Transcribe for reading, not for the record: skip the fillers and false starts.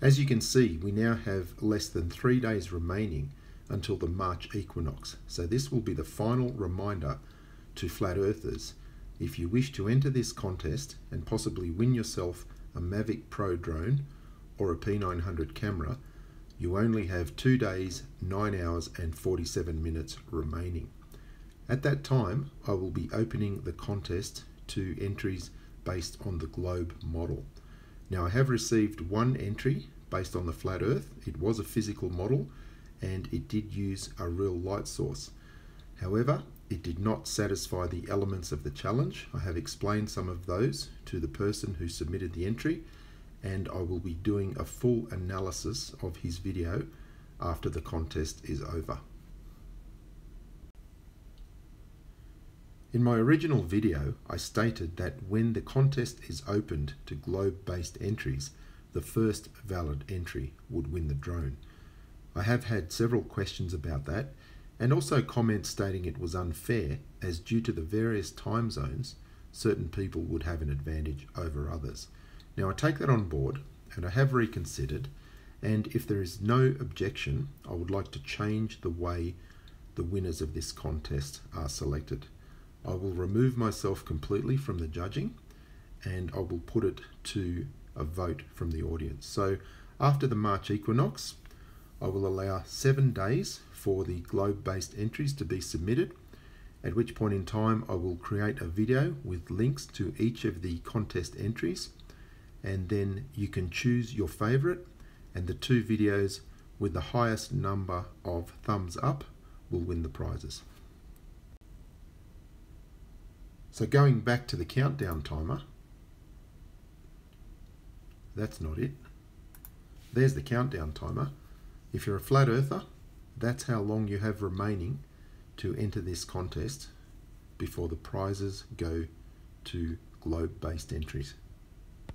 As you can see, we now have less than 3 days remaining until the March equinox, so this will be the final reminder to flat earthers. If you wish to enter this contest and possibly win yourself a Mavic Pro drone or a P900 camera, you only have 2 days, 9 hours and 47 minutes remaining. At that time, I will be opening the contest to entries based on the globe model. Now, I have received one entry based on the flat earth. It was a physical model and it did use a real light source. However, it did not satisfy the elements of the challenge. I have explained some of those to the person who submitted the entry, and I will be doing a full analysis of his video after the contest is over. In my original video, I stated that when the contest is opened to globe-based entries, the first valid entry would win the drone. I have had several questions about that, and also comments stating it was unfair, as due to the various time zones, certain people would have an advantage over others. Now, I take that on board, and I have reconsidered, and if there is no objection, I would like to change the way the winners of this contest are selected. I will remove myself completely from the judging, and I will put it to a vote from the audience. So after the March equinox, I will allow 7 days for the globe-based entries to be submitted, at which point in time I will create a video with links to each of the contest entries, and then you can choose your favorite, and the 2 videos with the highest number of thumbs up will win the prizes. So going back to the countdown timer, that's not it. There's the countdown timer. If you're a flat earther, that's how long you have remaining to enter this contest before the prizes go to globe-based entries.